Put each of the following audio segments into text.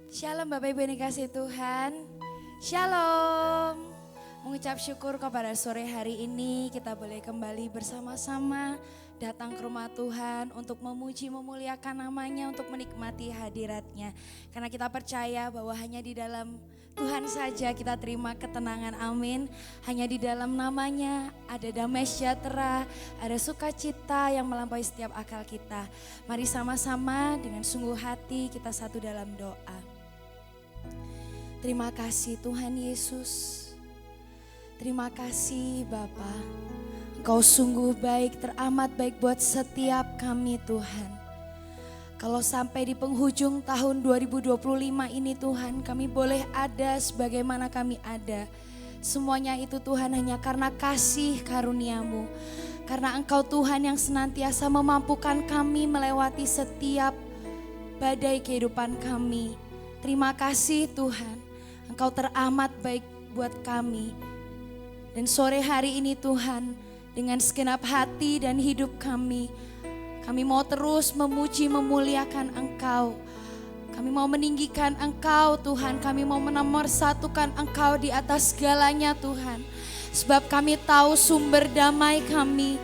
Shalom Bapak Ibu yang dikasihi Tuhan. Shalom. Mengucap syukur kepada sore hari ini kita boleh kembali bersama-sama datang ke rumah Tuhan untuk memuji memuliakan namanya, untuk menikmati hadiratnya. Karena kita percaya bahwa hanya di dalam Tuhan saja kita terima ketenangan, amin. Hanya di dalam namanya ada damai sejahtera, ada sukacita yang melampaui setiap akal kita. Mari sama-sama dengan sungguh hati kita satu dalam doa. Terima kasih Tuhan Yesus. Terima kasih Bapa. Engkau sungguh baik, teramat baik buat setiap kami Tuhan. Kalau sampai di penghujung tahun 2025 ini Tuhan, kami boleh ada sebagaimana kami ada. Semuanya itu Tuhan hanya karena kasih karunia-Mu. Karena Engkau Tuhan yang senantiasa memampukan kami melewati setiap badai kehidupan kami. Terima kasih Tuhan. Engkau teramat baik buat kami. Dan sore hari ini Tuhan, dengan segenap hati dan hidup kami mau terus memuji memuliakan Engkau. Kami mau meninggikan Engkau Tuhan, kami mau menomorsatukan Engkau di atas segalanya Tuhan. Sebab kami tahu sumber damai kami,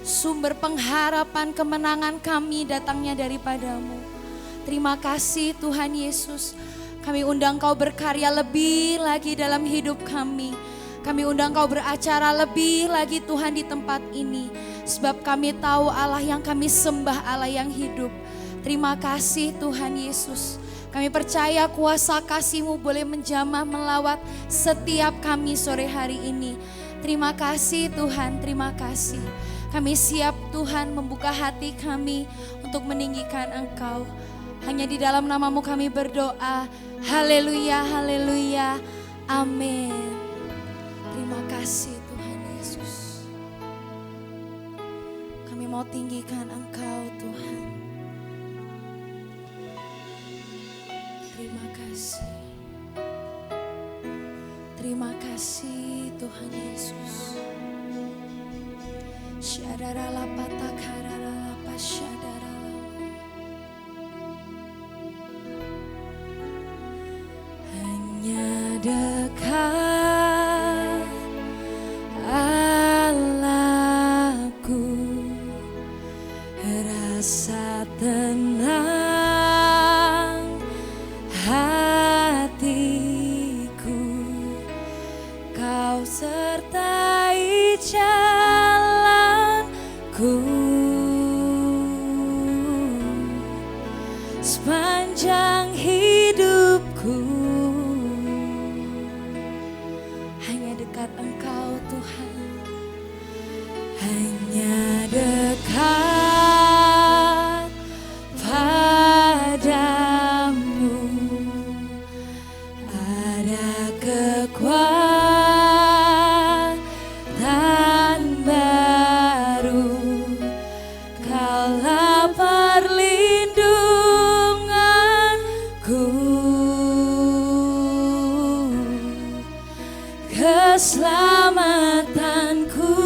sumber pengharapan kemenangan kami datangnya daripada-Mu. Terima kasih Tuhan Yesus. Kami undang Kau berkarya lebih lagi dalam hidup kami. Kami undang Kau beracara lebih lagi Tuhan di tempat ini. Sebab kami tahu Allah yang kami sembah Allah yang hidup. Terima kasih Tuhan Yesus. Kami percaya kuasa kasih-Mu boleh menjamah melawat setiap kami sore hari ini. Terima kasih Tuhan, terima kasih. Kami siap Tuhan membuka hati kami untuk meninggikan Engkau. Hanya di dalam nama-Mu kami berdoa. Haleluya, haleluya, amin. Terima kasih Tuhan Yesus. Kami mau tinggikan Engkau Tuhan. Terima kasih. Terima kasih Tuhan Yesus. Syadara lapata lapa syadara. Hanya dekat Allahku, rasa tenang hatiku, Kau sertai jalanku sepanjang hidupku. Engkau Tuhan, hanya dekat padamu ada kekuatan baru. Kaulah perlindunganku, keselamatanku.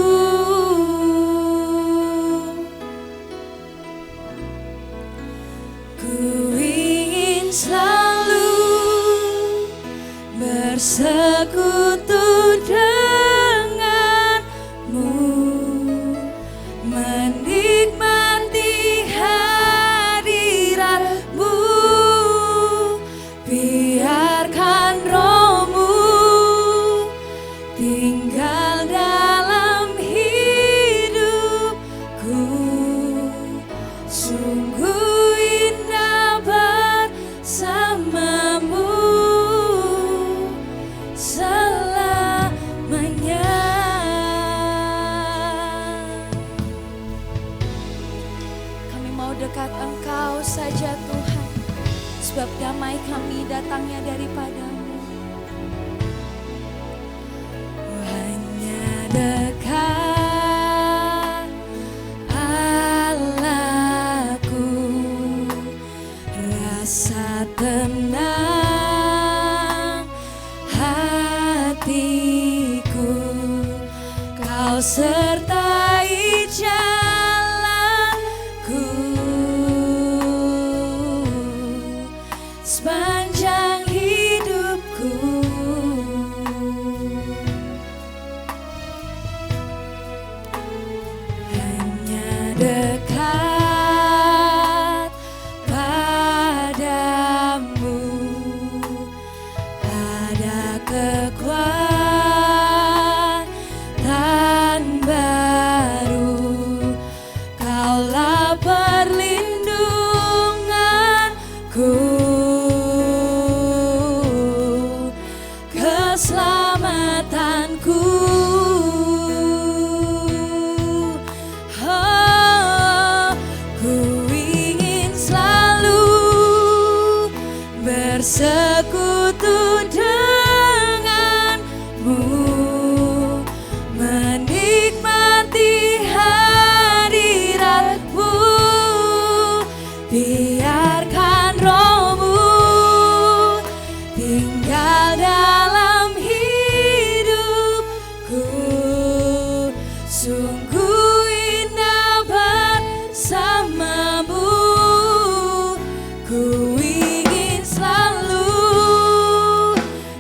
Ku ingin selalu bersekutu denganmu, menikmati hadiratmu. Biarkan Roh-Mu tinggal dalam hidupku. Sungguh indah bersama-Mu selamanya. Kami mau dekat Engkau saja Tuhan, sebab damai kami datangnya daripada-Mu. Dekat Allahku, rasa tenang hatiku, Kau sertai jalanku sepanjang Biarkan Roh-Mu tinggal dalam hidupku. Sungguh indah bersamamu. Ku ingin selalu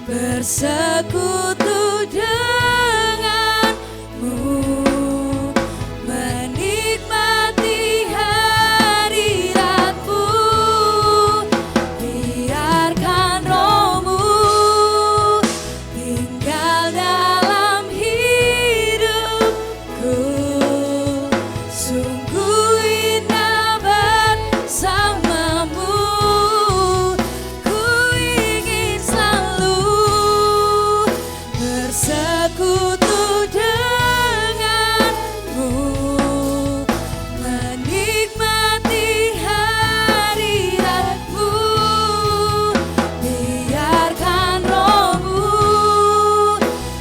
bersekutu denganmu, menikmati hadiratmu. Biarkan Roh-Mu tinggal dalam hidupku. Sungguh indah bersamamu. Ku ingin selalu bersekutu denganmu, menikmati hadiratmu. Biarkan Roh-Mu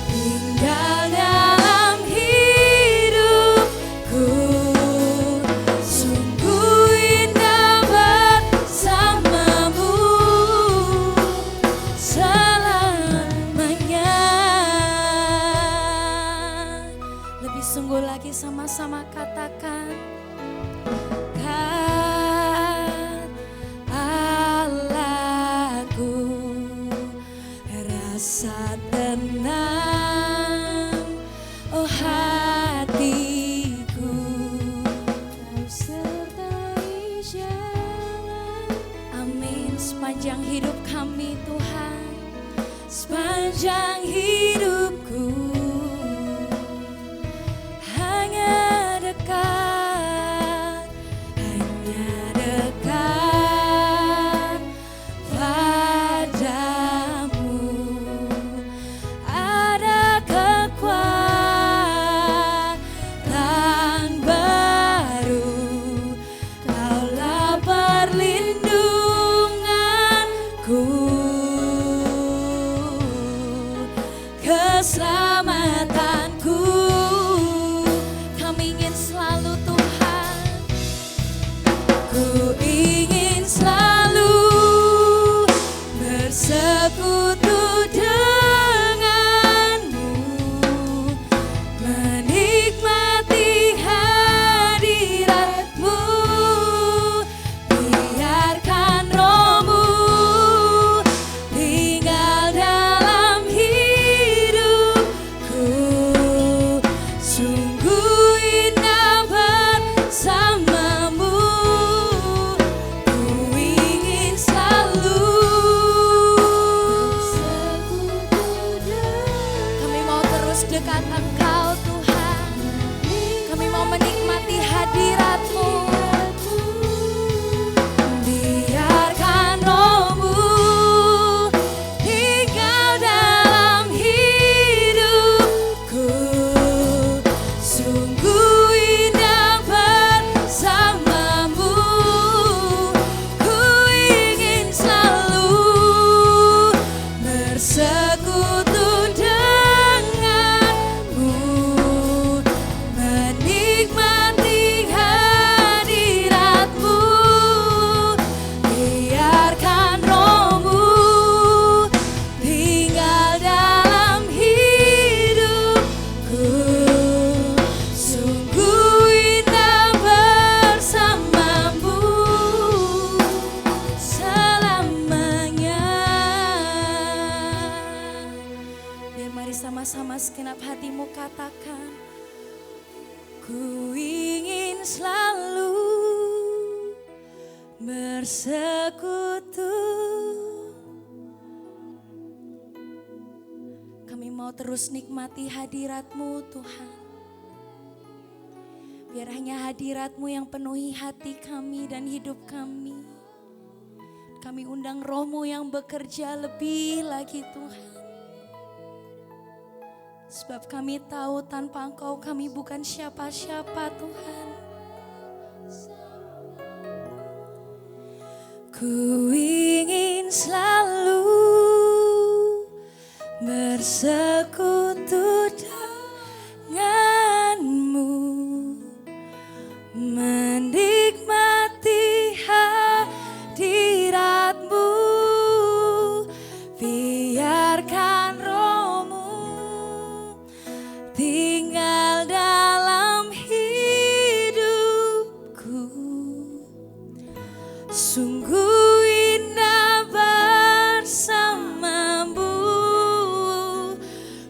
tinggal dalam hidupku. Sungguh indah bersamamu selamanya. Lebih sungguh lagi sama-sama katakan, kan Allahku, rasa tenang, oh hatiku, Kau sertai jalan. Amin. Sepanjang hidup kami Tuhan, sepanjang hidupku, hanya dekat padamu. Ada kekuatan baru, Kaulah perlindunganku, keselamatanku. Kami ingin selalu Tuhan, ku ingin selalu bersekutu denganmu, menikmati hadiratmu. Biarkan Roh-Mu tinggal dalam hidupku. Sungguh indah bersamamu. Ku ingin selalu kami mau terus dekat Engkau Tuhan. Kami mau menikmati hadirat-Mu. Biarkan Roh-Mu tinggal dalam hidupku. Sungguh indah bersamamu. Ku ingin selalu bersekutu denganmu, menikmati hadiratmu. Biarkan Roh-Mu tinggal dalam hidupku. Sungguh indah bersamamu selamanya. Biar mari sama-sama segenap hatimu katakan, ku ingin selalu bersekutu. Kami mau terus nikmati hadirat-Mu Tuhan. Biar hanya hadirat-Mu yang penuhi hati kami dan hidup kami. Kami undang Roh-Mu yang bekerja lebih lagi Tuhan. Sebab kami tahu tanpa Engkau kami bukan siapa-siapa Tuhan. Ku ingin selalu bersekutu denganmu, menikmati hadiratmu. Sungguh indah bersamamu,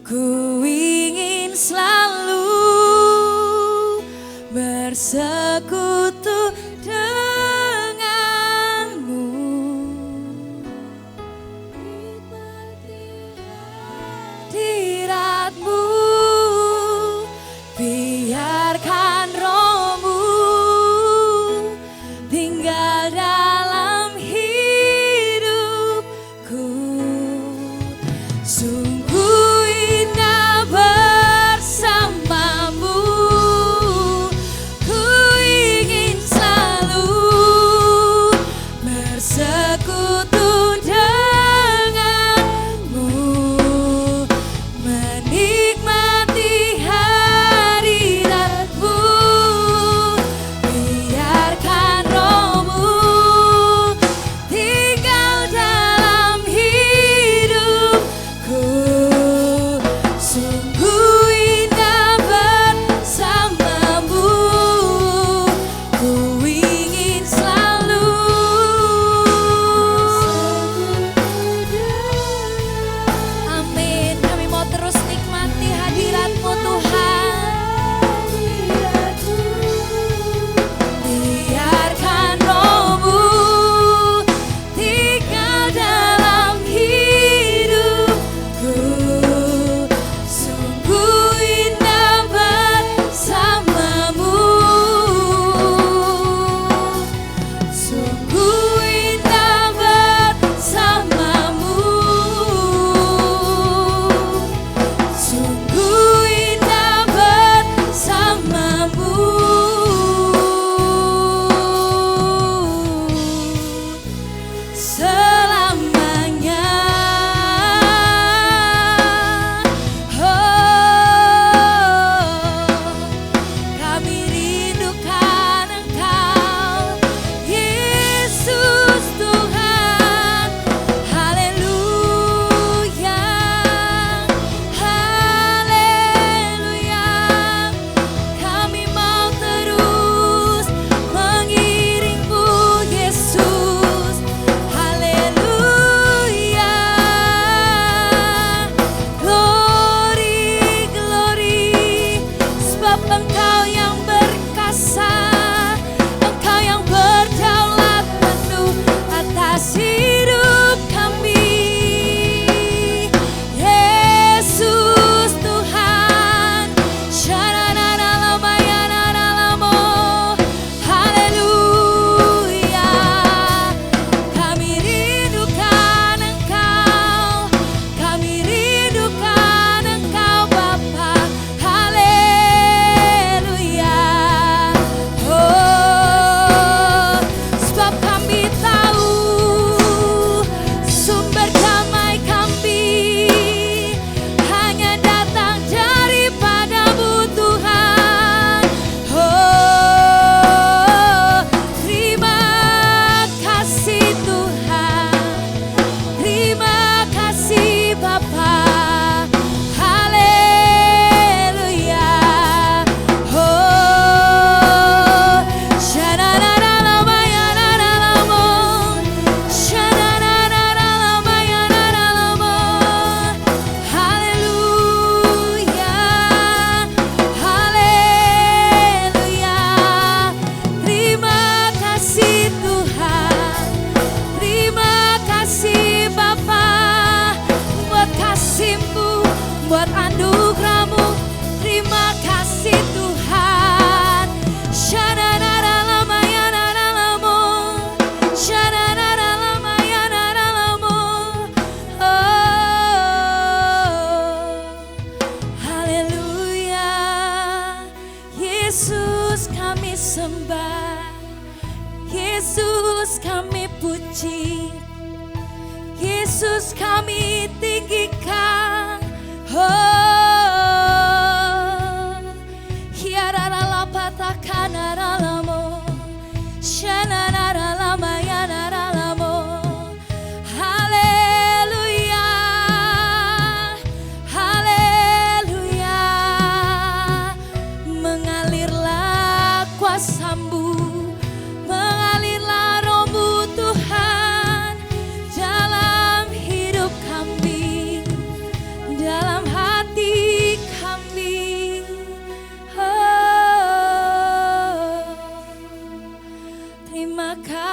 ku ingin selalu bersekutu denganmu. Hadiratmu, biarkan rohmu tinggal dalam hidupku. Sungguh indah bersamamu, ku ingin selalu bersekutu denganmu, menikmati hadiratmu, biarkan rohmu tinggal dalam hidupku. Sungguh indah bersamamu, ku ingin selalu. Amin. Kami mau terus nikmati hadirat-Mu Tuhan. Biarkan rohmu tinggal dalam hidupku. Sungguh indah bersamamu, sungguh indah bersamamu, sungguh indah bersamamu. Selamanya, kami rindukan Engkau, Yesus Tuhan. Haleluya, haleluya. Kami mau terus mengiring-Mu, Yesus. Haleluya, glory, glory. Sebab Engkau yang berkasa, Engkau yang berdaulat penuh atas hidup kami. Yesus Tuhan. Shanananalabayananalamo. Haleluya, kami rindukan Engkau, kami rindukan Engkau Bapa. Haleluya. Oh, sebab kami tahu sumber damai kami hanya datang daripada-Mu Tuhan. Oh, terima kasih Tuhan, terima kasih Bapa. Haleluya. Oh, shanananalabayananalamo, shanananalabayananalamo. Haleluya, haleluya. Terima kasih Tuhan, terima kasih Bapa, buat kasih-Mu, buat anugerah-Mu. Terima kasih Tuhan. Shanananalabayananalamo, shanananalabayananalamo. Oh, haleluya. Yesus kami sembah, Yesus kami puji, Yesus kami tinggikan. Oh, hiararalapatakanaralamo, shananaralamayanaralamo. Haleluya, haleluya. Mengalirlah kuasa-Mu, mengalirlah roh-Mu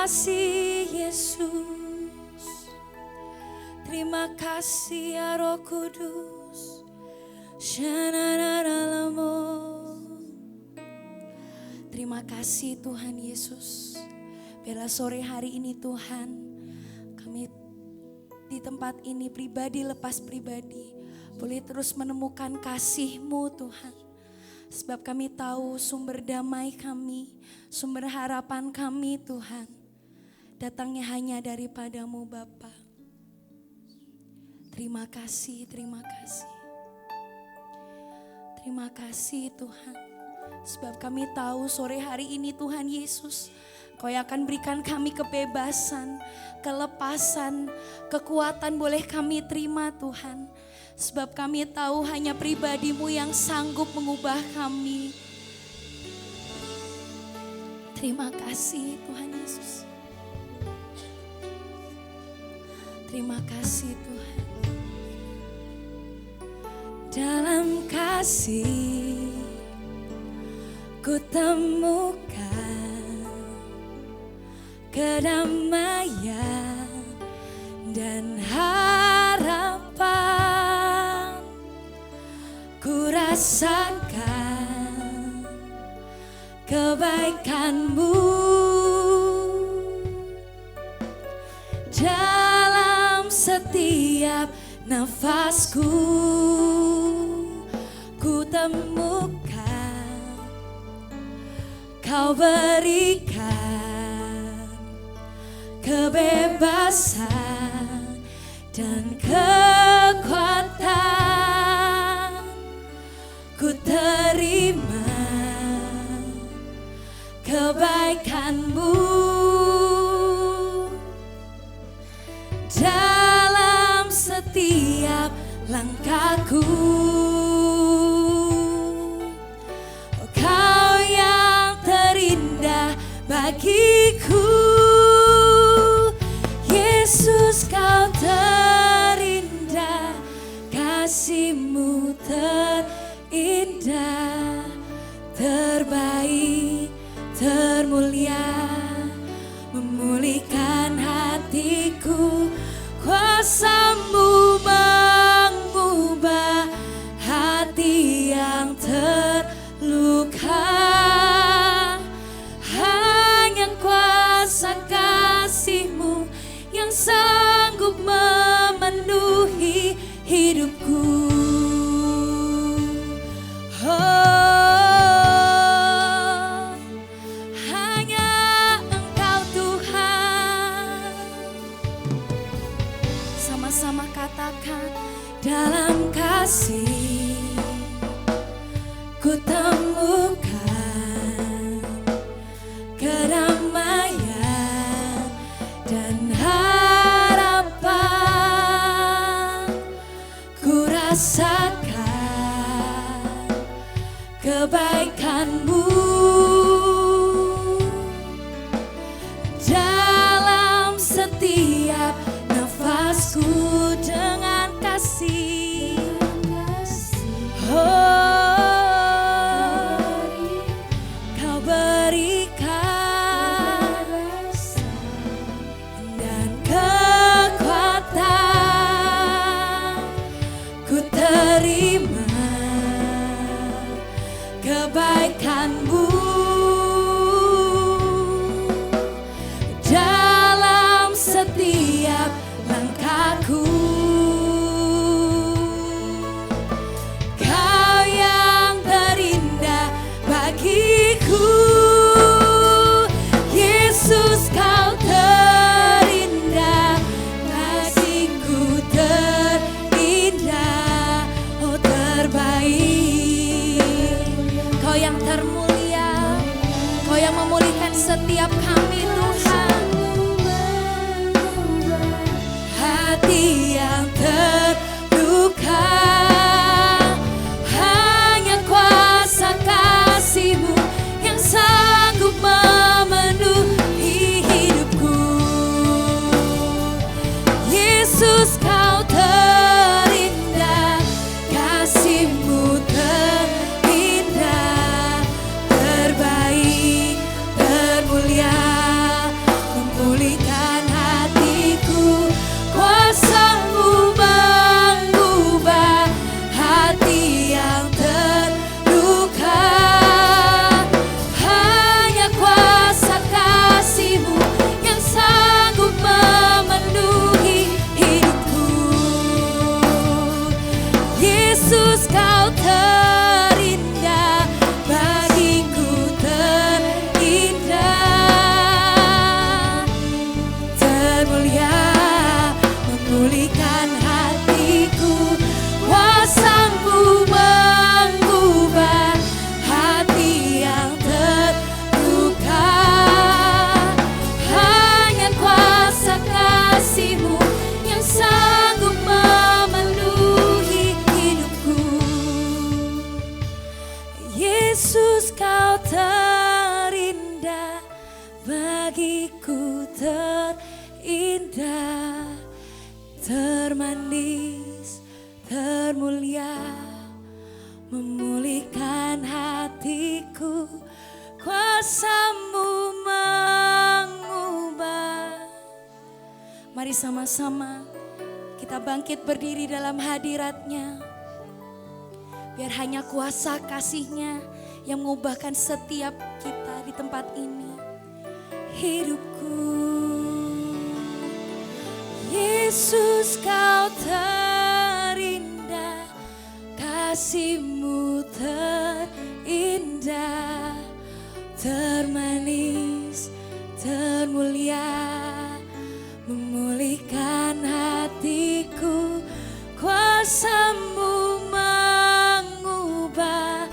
kasih Yesus, terima kasih ya Roh Kudus. Terima kasih Tuhan Yesus. Bila sore hari ini Tuhan, kami di tempat ini pribadi lepas pribadi boleh terus menemukan kasih-Mu Tuhan. Sebab kami tahu sumber damai kami, sumber harapan kami Tuhan, datangnya hanya daripada-Mu Bapa. Terima kasih, terima kasih. Terima kasih Tuhan. Sebab kami tahu sore hari ini Tuhan Yesus, Kau yang akan berikan kami kebebasan, kelepasan, kekuatan boleh kami terima Tuhan. Sebab kami tahu hanya pribadi-Mu yang sanggup mengubah kami. Terima kasih Tuhan Yesus. Terima kasih Tuhan. Dalam kasih ku temukan kedamaian dan harapan. Ku rasakan kebaikan-Mu dalam setiap nafasku. Ku temukan Kau berikan kebebasan dan kekuatan. Ku terima kebaikan-Mu dalam setiap langkahku. Oh, Kau yang terindah bagiku, Yesus, Kau terindah, kasih-Mu terindah, terbaik, termulia, memulihkan hatiku. Kuasa-Mu mengubah hati yang terluka. Hanya kuasa kasih-Mu yang sanggup memenuhi hidupku. Oh, hanya Engkau Tuhan. Sama-sama katakan, dalam kasih ku temukan kedamaian dan harapan. Ku rasakan kebaikan-Mu dalam setiap nafasku. Dengan kasih, oh, Kau berikan dan kekuatan. Ku terima kebaikan-Mu dalam setiap langkahku. Kau yang terindah bagiku, Yesus, Kau terindah bagiku, terindah, oh terbaik. Kau yang termulia, Kau yang memulihkan setiap kami Tuhan. Hati yang terluka, hanya kuasa kasih-Mu yang sanggup memenuhi hidupku. Yesus, Kau terindah, kasih-Mu terindah, terbaik, termulia, memulihkan hatiku. Kuasa-Mu mengubah hati yang terluka. Hanya kuasa kasih-Mu yang sanggup memenuhi hidupku. Yesus, Kau terindah, bagiku terindah, termulia, memulihkan hatiku. Kuasa-Mu mengubah hati yang terluka. Hanya kuasa kasih-Mu yang sanggup memenuhi hidupku. Yesus, Kau terindah, bagiku terindah, termanis, termulia, memulihkan hatiku. Kuasa-Mu mengubah. Mari sama-sama kita bangkit berdiri dalam hadirat-Nya. Biar hanya kuasa kasih-Nya yang mengubahkan setiap kita di tempat ini. Hidupku, Yesus, Kau terindah, kasih-Mu terindah, termanis, termulia, memulihkan hatiku. Kuasa-Mu mengubah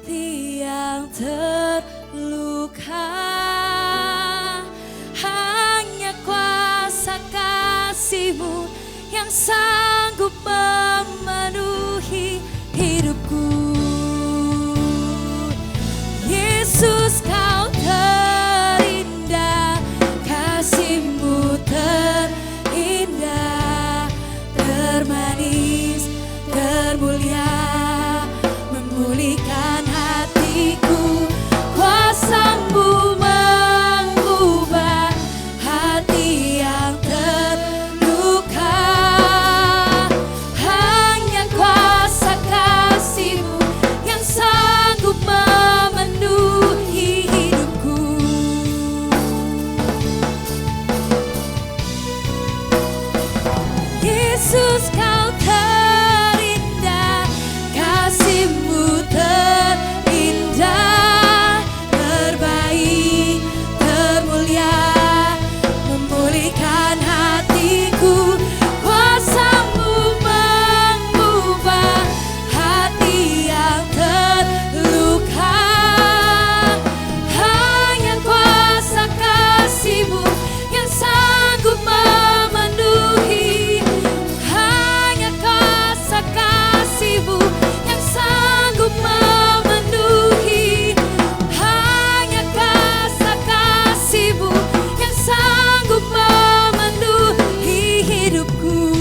hati yang terluka. Hanya kuasa kasih-Mu yang sanggup memenuhi hidupku. Yesus, Kau terindah, kasih-Mu terindah, termanis, termulia, memulihkan hatiku. Kuasa-Mu mengubah hati yang terluka. Hanya kuasa kasih-Mu yang sanggup memenuhi hidupku. Yesus, Kau terindah, kasih-Mu terindah, terbaik, termulia, memulihkan hatiku. Kuasa-Mu mengubah hati yang terluka. Hanya kuasa kasih-Mu yang sanggup memenuhi. Hanya kuasa kasih-Mu yang sanggup memenuhi. Hanya kuasa kasih-Mu yang sanggup memenuhi hidupku.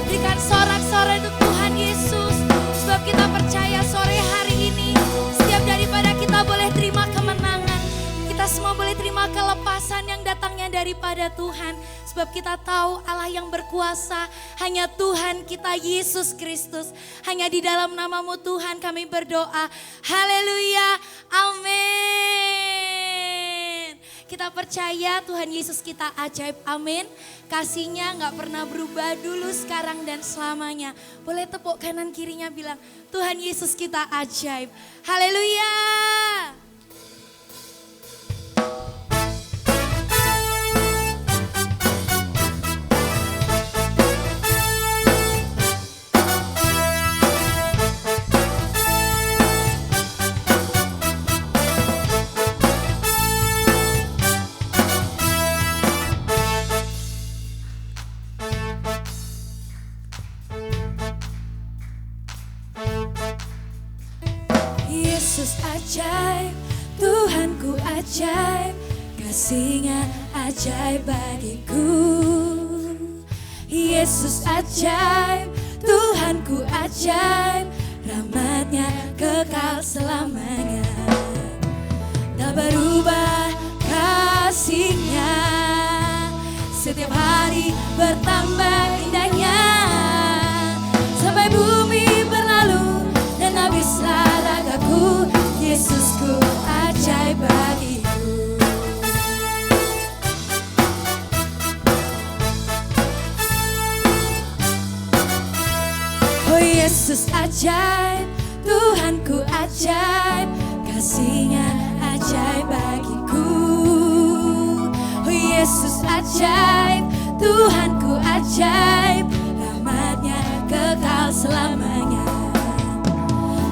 Berikan sorak-sorai untuk Tuhan Yesus, sebab kita percaya sore hari ini setiap daripada kita boleh terima kemenangan, kita semua boleh terima kelepasan yang datangnya daripada Tuhan. Sebab kita tahu Allah yang berkuasa hanya Tuhan kita Yesus Kristus. Hanya di dalam nama-Mu Tuhan kami berdoa. Haleluya, amin. Kita percaya Tuhan Yesus kita ajaib, amin. Kasih-Nya gak pernah berubah dulu, sekarang dan selamanya. Boleh tepuk kanan kirinya bilang, Tuhan Yesus kita ajaib. Haleluya. Yesus ajaib, Tuhanku ajaib, kasih-Nya ajaib bagiku. Yesus ajaib, Tuhanku ajaib, rahmat-Nya kekal selamanya. Tak berubah kasih-Nya, setiap hari bertambah indahnya. Sampai bumi berlalu dan habislah ragaku, Yesusku ajaib bagiku. Oh Yesus ajaib, Tuhanku ajaib, kasih-Nya ajaib bagiku. Oh Yesus ajaib, Tuhanku ajaib, rahmat-Nya kekal selamanya.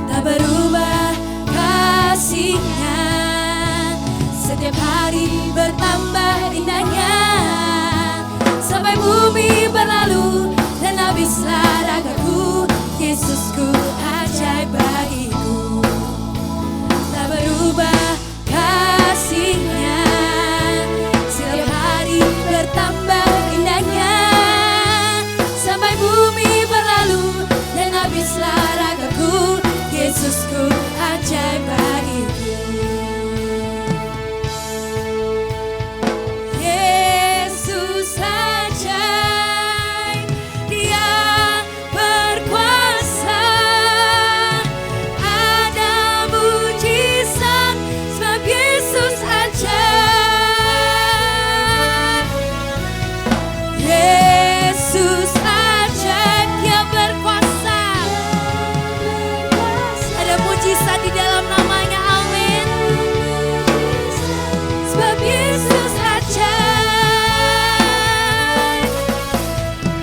Tak berubah kasih-Nya, setiap hari bertambah indahnya. Sampai bumi berlalu dan habislah ragaku, Yesusku ajaib bagiku. Tak berubah kasih-Nya, setiap hari bertambah indahnya. Sampai bumi berlalu dan habislah ragaku, Yesusku ajaib bagiku. Yesus ajaib, Dia berkuasa. Ada mujizat sebab Yesus ajaib. Yesus ajaib, Dia berkuasa. Ada mujizat di dalam namanya, amin. Sebab Yesus ajaib.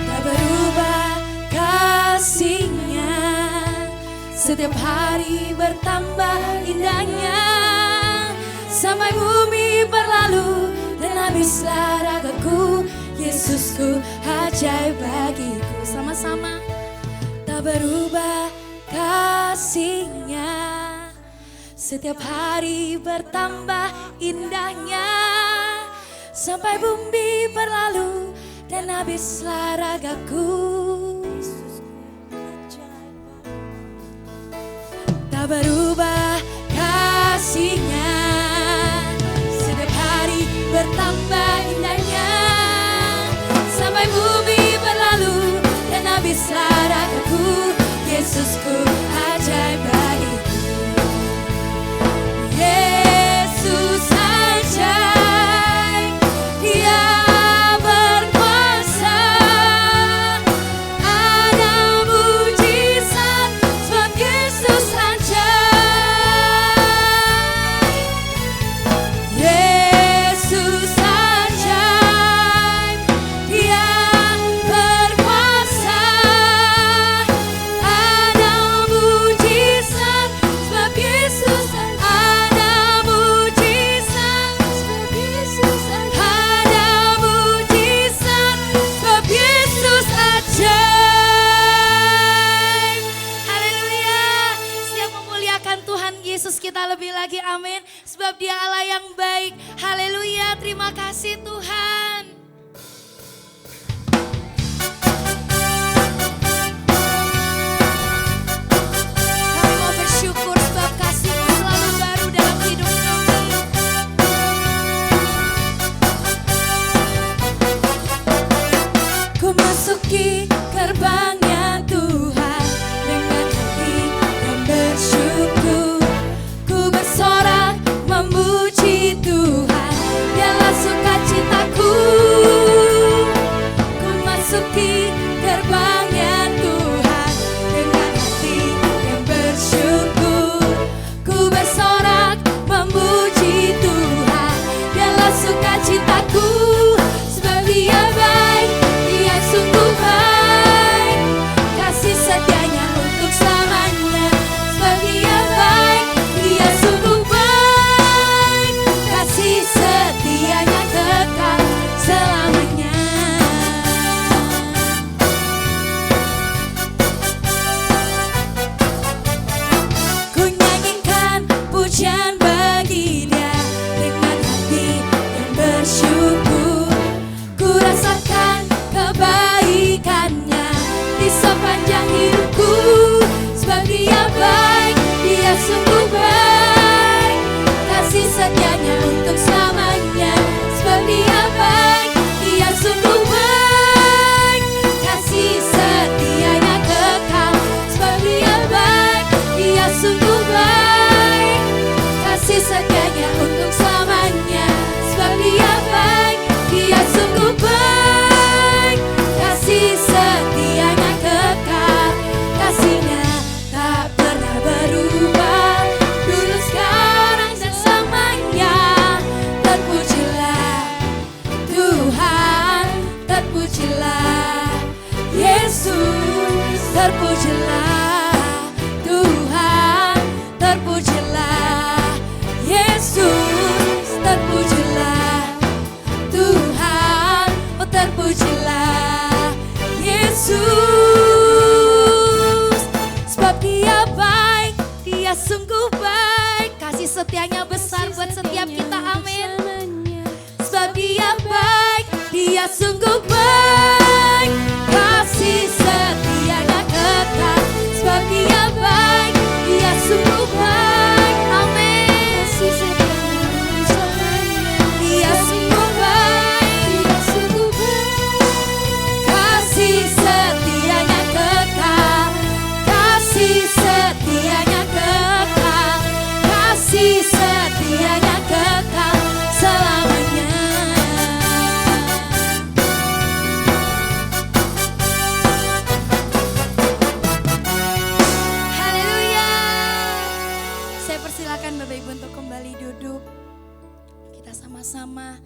Tak berubah kasih-Nya, setiap hari bertambah indahnya. Sampai bumi berlalu dan habislah ragaku, Yesusku ajaib bagiku. Sama-sama. Tak berubah kasih-Nya, setiap hari bertambah indahnya. Sampai bumi berlalu dan habislah ragaku. Tak berubah kasih-Nya, setiap hari bertambah indahnya. Sampai bumi berlalu dan habislah ragaku, Yesusku ajaib bagiku. Yesus ajaib, Dia berkuasa. Ada mujizat sebab Yesus ajaib. Yesus ajaib, Dia berkuasa. Ada mujizat sebab Yesus ada mujizat sebab Yesus ada mujizat sebab Yesus ajaib. Haleluya. Setiap memuliakan Tuhan Yesus kita lebih lagi, amin. Sebab Dia Allah yang baik. Haleluya. Terima kasih Tuhan. Kami mau bersyukur sebab kasih-Mu selalu baru dalam hidup kami. Ku masuki gerbang-Nya Tuhan dengan hati yang bersyukur. Ku bersorak memuji Tuhan, Dialah sukacitaku. setianya untuk selamanya. Sebab Dia baik, Dia sungguh baik, kasih setianya kekal. Sebab Dia baik, Dia sungguh baik, kasih setianya untuk selamanya. Sebab Dia baik, Dia sungguh baik, kasih setianya kekal. Kasih-Nya tak pernah berubah, dulu sekarang dan selamanya. Terpujilah Tuhan, terpujilah Yesus, terpujilah Tuhan, terpujilah Yesus, terpujilah Tuhan, oh terpujilah Yesus. Sebab Dia baik, Dia sungguh baik, kasih setianya besar buat setiap kita, amin. Sebab Dia baik, Dia sungguh baik, kasih setianya kekal. Sebab Dia baik, Dia sungguh baik, amin. Dia sungguh baik, kasih setianya kekal, kasih setianya kekal, kasih setianya kekal selamanya. Haleluya. Saya persilakan Bapak Ibu untuk kembali duduk. Kita sama-sama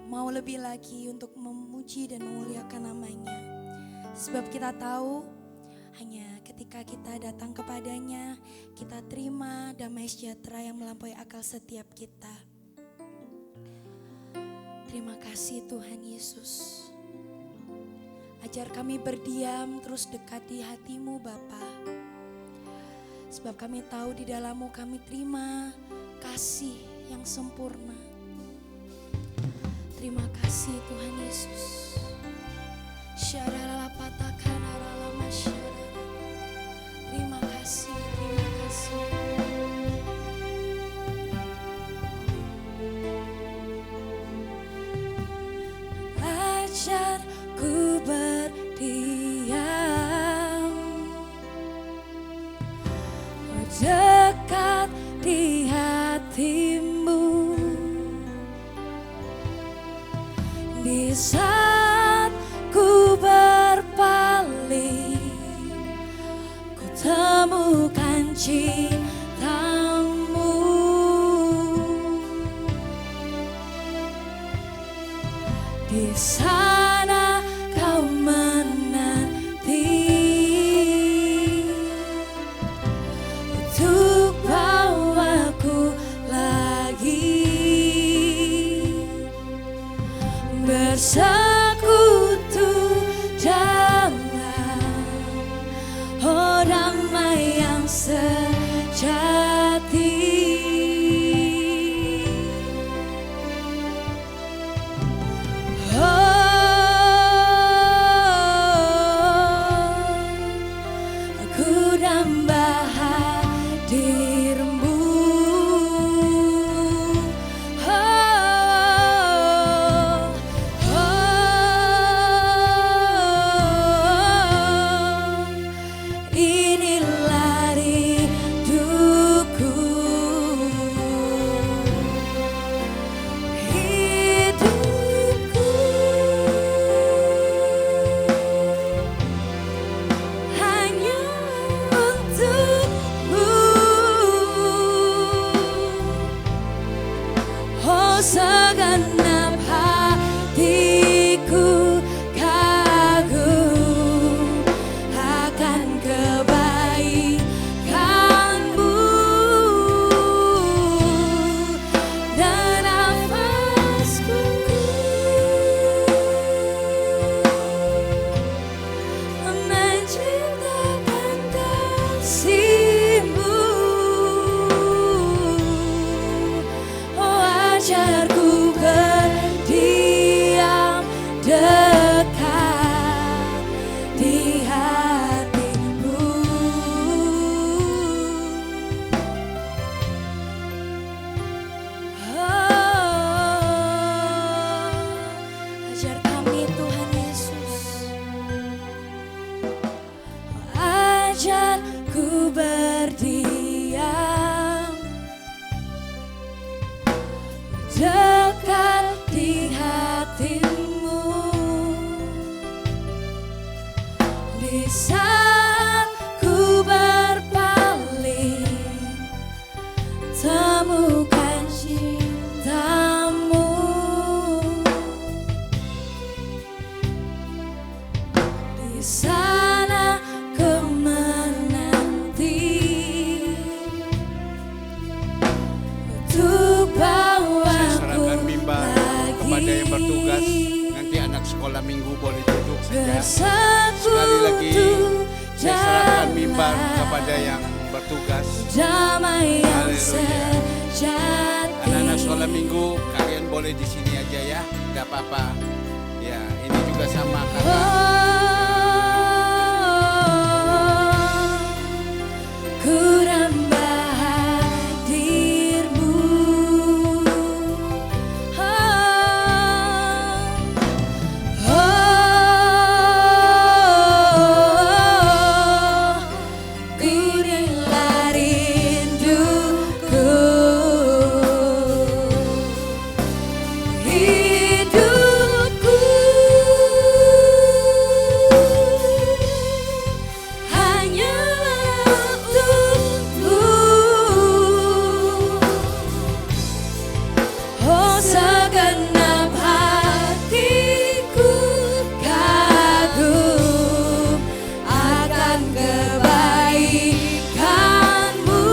mau lebih lagi untuk memuji dan memuliakan nama-Nya. Sebab kita tahu hanya ketika kita datang kepada-Nya, kita terima damai sejahtera yang melampaui akal setiap kita. Terima kasih Tuhan Yesus. Ajar kami berdiam terus dekat di hati-Mu Bapa. Sebab kami tahu di dalam-Mu kami terima kasih yang sempurna. Terima kasih Tuhan Yesus. Terima kasih, terima kasih. Ajarku berdiam dekat di hati-Mu. Di saat ku berpaling, ku temukan cinta-Mu. Di sana Kau menanti untuk bawaku lagi bersekutu dengan damai yang sejati. Oh temukan cintamu. Di sana ku menanti untuk Saya bawaku serahkan mimbar kepada yang bertugas. Nanti anak sekolah minggu boleh duduk saja. Sekali lagi saya serahkan mimbar kepada yang bertugas. damai yang Haleluya. sejati. Anak-anak sekolah minggu kalian boleh di sini aja ya, tidak apa-apa. Ya, ini juga sama kakak. Ku rambah hadirmu. Inilah rinduku. Hidupku hanyalah untukmu. Oh, segenap hatiku kagum akan kebaikanmu.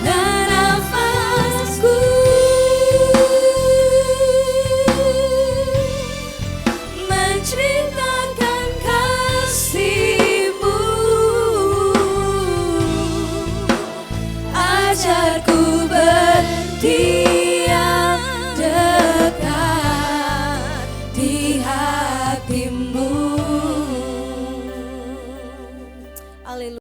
Dan nafasku menceritakan kasih-Mu. Ajarku berdiri